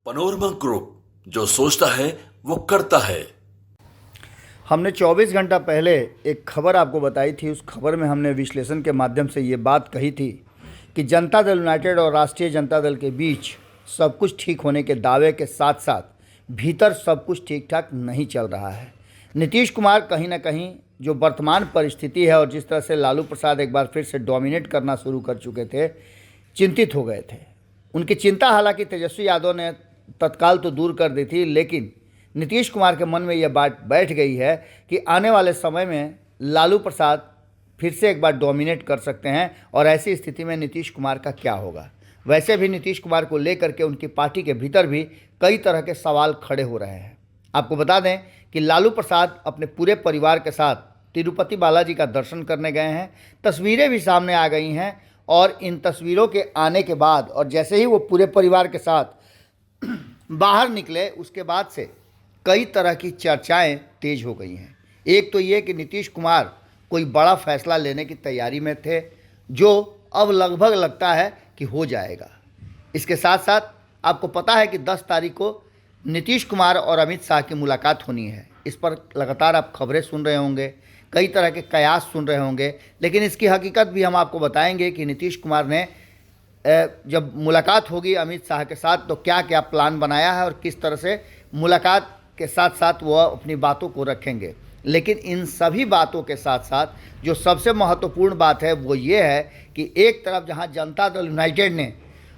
Panorama group, जो सोचता है वो करता है। हमने 24 घंटा पहले एक खबर आपको बताई थी। उस खबर में हमने विश्लेषण के माध्यम से ये बात कही थी कि जनता दल यूनाइटेड और राष्ट्रीय जनता दल के बीच सब कुछ ठीक होने के दावे के साथ साथ भीतर सब कुछ ठीक ठाक नहीं चल रहा है। नीतीश कुमार कहीं ना कहीं जो वर्तमान परिस्थिति है और जिस तरह से लालू प्रसाद एक बार फिर से डोमिनेट करना शुरू कर चुके थे, चिंतित हो गए थे। उनकी चिंता हालांकि तेजस्वी यादव ने तत्काल तो दूर कर दी थी, लेकिन नीतीश कुमार के मन में यह बात बैठ गई है कि आने वाले समय में लालू प्रसाद फिर से एक बार डोमिनेट कर सकते हैं और ऐसी स्थिति में नीतीश कुमार का क्या होगा। वैसे भी नीतीश कुमार को लेकर के उनकी पार्टी के भीतर भी कई तरह के सवाल खड़े हो रहे हैं। आपको बता दें कि लालू प्रसाद अपने पूरे परिवार के साथ तिरुपति बालाजी का दर्शन करने गए हैं। तस्वीरें भी सामने आ गई हैं और इन तस्वीरों के आने के बाद और जैसे ही वो पूरे परिवार के साथ बाहर निकले, उसके बाद से कई तरह की चर्चाएं तेज हो गई हैं। एक तो ये कि नीतीश कुमार कोई बड़ा फैसला लेने की तैयारी में थे, जो अब लगभग लगता है कि हो जाएगा। इसके साथ साथ आपको पता है कि 10 तारीख को नीतीश कुमार और अमित शाह की मुलाकात होनी है। इस पर लगातार आप खबरें सुन रहे होंगे, कई तरह के कयास सुन रहे होंगे, लेकिन इसकी हकीकत भी हम आपको बताएंगे कि नीतीश कुमार ने जब मुलाकात होगी अमित शाह के साथ तो क्या क्या प्लान बनाया है और किस तरह से मुलाकात के साथ साथ वो अपनी बातों को रखेंगे। लेकिन इन सभी बातों के साथ साथ जो सबसे महत्वपूर्ण बात है वो ये है कि एक तरफ जहां जनता दल यूनाइटेड ने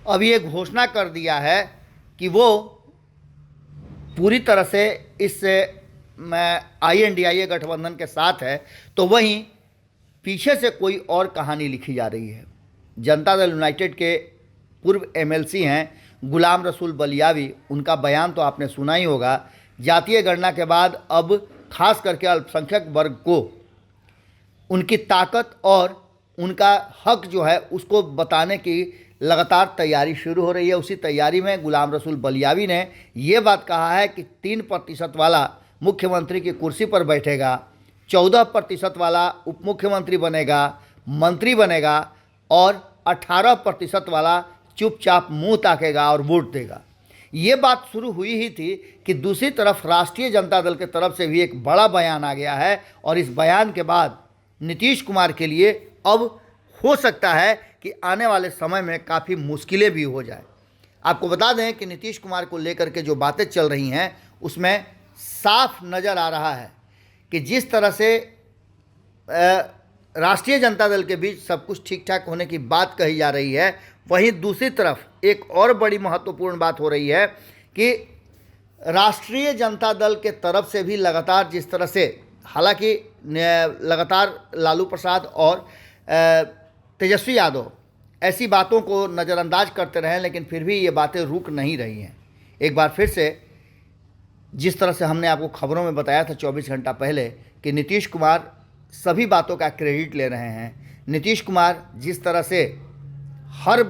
अभी ये घोषणा कर दिया है कि वो पूरी तरह से इस INDIA गठबंधन के साथ है, तो वहीं पीछे से कोई और कहानी लिखी जा रही है। जनता दल यूनाइटेड के पूर्व MLC हैं गुलाम रसूल बलियावी, उनका बयान तो आपने सुना ही होगा। जातीय गणना के बाद अब खास करके अल्पसंख्यक वर्ग को उनकी ताकत और उनका हक जो है उसको बताने की लगातार तैयारी शुरू हो रही है। उसी तैयारी में गुलाम रसूल बलियावी ने ये बात कहा है कि 3% वाला मुख्यमंत्री की कुर्सी पर बैठेगा, 14% वाला उप मुख्यमंत्री बनेगा, मंत्री बनेगा और 18% वाला चुपचाप मुंह ताकेगा और वोट देगा। ये बात शुरू हुई ही थी कि दूसरी तरफ राष्ट्रीय जनता दल की तरफ से भी एक बड़ा बयान आ गया है और इस बयान के बाद नीतीश कुमार के लिए अब हो सकता है कि आने वाले समय में काफ़ी मुश्किलें भी हो जाए। आपको बता दें कि नीतीश कुमार को लेकर के जो बातें चल रही हैं उसमें साफ नज़र आ रहा है कि जिस तरह से राष्ट्रीय जनता दल के बीच सब कुछ ठीक ठाक होने की बात कही जा रही है, वहीं दूसरी तरफ एक और बड़ी महत्वपूर्ण बात हो रही है कि राष्ट्रीय जनता दल के तरफ से भी लगातार जिस तरह से हालांकि लगातार लालू प्रसाद और तेजस्वी यादव ऐसी बातों को नज़रअंदाज करते रहे, लेकिन फिर भी ये बातें रुक नहीं रही हैं। एक बार फिर से जिस तरह से हमने आपको खबरों में बताया था 24 घंटा पहले कि नीतीश कुमार सभी बातों का क्रेडिट ले रहे हैं। नीतीश कुमार जिस तरह से हर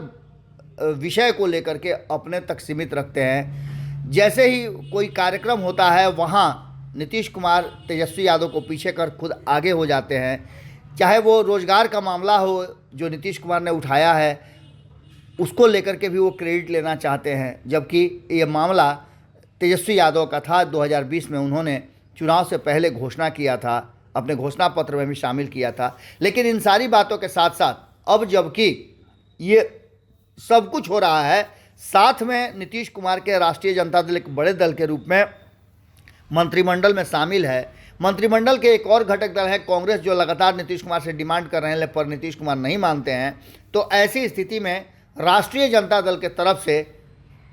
विषय को लेकर के अपने तक सीमित रखते हैं, जैसे ही कोई कार्यक्रम होता है वहाँ नीतीश कुमार तेजस्वी यादव को पीछे कर खुद आगे हो जाते हैं। चाहे वो रोज़गार का मामला हो जो नीतीश कुमार ने उठाया है, उसको लेकर के भी वो क्रेडिट लेना चाहते हैं, जबकि ये मामला तेजस्वी यादव का था। 2020 में उन्होंने चुनाव से पहले घोषणा किया था, अपने घोषणा पत्र में भी शामिल किया था। लेकिन इन सारी बातों के साथ साथ अब जबकि ये सब कुछ हो रहा है, साथ में नीतीश कुमार के राष्ट्रीय जनता दल एक बड़े दल के रूप में मंत्रिमंडल में शामिल है। मंत्रिमंडल के एक और घटक दल है कांग्रेस, जो लगातार नीतीश कुमार से डिमांड कर रहे हैं पर नीतीश कुमार नहीं मानते हैं। तो ऐसी स्थिति में राष्ट्रीय जनता दल के तरफ से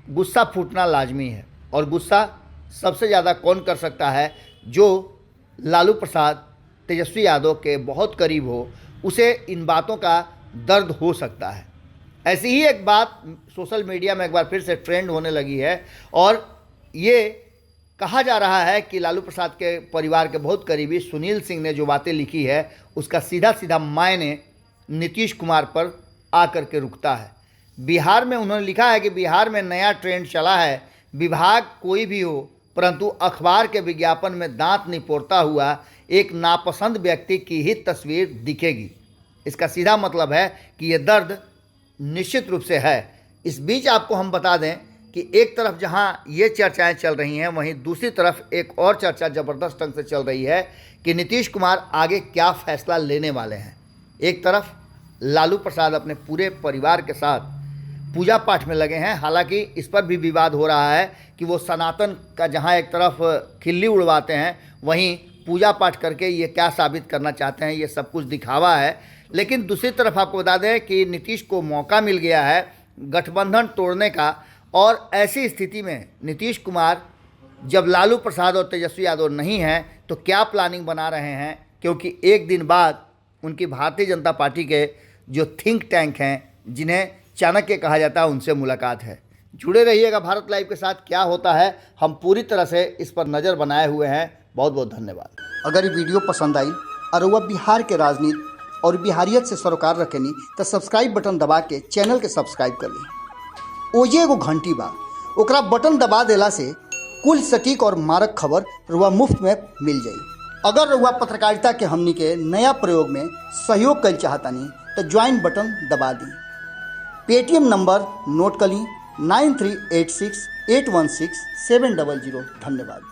गुस्सा फूटना लाजमी है, और गुस्सा सबसे ज़्यादा कौन कर सकता है? जो लालू प्रसाद तेजस्वी यादव के बहुत करीब हो, उसे इन बातों का दर्द हो सकता है। ऐसी ही एक बात सोशल मीडिया में एक बार फिर से ट्रेंड होने लगी है और ये कहा जा रहा है कि लालू प्रसाद के परिवार के बहुत करीबी सुनील सिंह ने जो बातें लिखी है उसका सीधा सीधा मायने नीतीश कुमार पर आकर के रुकता है। बिहार में उन्होंने लिखा है कि बिहार में नया ट्रेंड चला है, विभाग कोई भी हो परंतु अखबार के विज्ञापन में दांत निपोरता हुआ एक नापसंद व्यक्ति की ही तस्वीर दिखेगी। इसका सीधा मतलब है कि ये दर्द निश्चित रूप से है। इस बीच आपको हम बता दें कि एक तरफ जहां ये चर्चाएं चल रही हैं, वहीं दूसरी तरफ एक और चर्चा ज़बरदस्त ढंग से चल रही है कि नीतीश कुमार आगे क्या फैसला लेने वाले हैं। एक तरफ लालू प्रसाद अपने पूरे परिवार के साथ पूजा पाठ में लगे हैं। हालांकि इस पर भी विवाद हो रहा है कि वो सनातन का जहां एक तरफ खिल्ली उड़वाते हैं, वहीं पूजा पाठ करके ये क्या साबित करना चाहते हैं, ये सब कुछ दिखावा है। लेकिन दूसरी तरफ आपको बता दें कि नीतीश को मौका मिल गया है गठबंधन तोड़ने का, और ऐसी स्थिति में नीतीश कुमार जब लालू प्रसाद और तेजस्वी यादव नहीं हैं तो क्या प्लानिंग बना रहे हैं, क्योंकि एक दिन बाद उनकी भारतीय जनता पार्टी के जो थिंक टैंक हैं, जिन्हें चाणक्य कहा जाता है, उनसे मुलाकात है। जुड़े रहिएगा भारत लाइव के साथ, क्या होता है हम पूरी तरह से इस पर नज़र बनाए हुए हैं। बहुत बहुत धन्यवाद। अगर ये वीडियो पसंद आई और वह बिहार के राजनीति और बिहारियत से सरोकार रखेनी तो सब्सक्राइब बटन दबा के चैनल के सब्सक्राइब कर ली। ओजे एगो घंटी बा, ओकरा बटन दबा देला से कुल सटीक और मारक खबर रुआ मुफ्त में मिल जाई। अगर रुआ पत्रकारिता के हमनी के नया प्रयोग में सहयोग कर चाहतानी तो ज्वाइन बटन दबा दी। पेटीएम नंबर नोट कर ली 9386816700। धन्यवाद।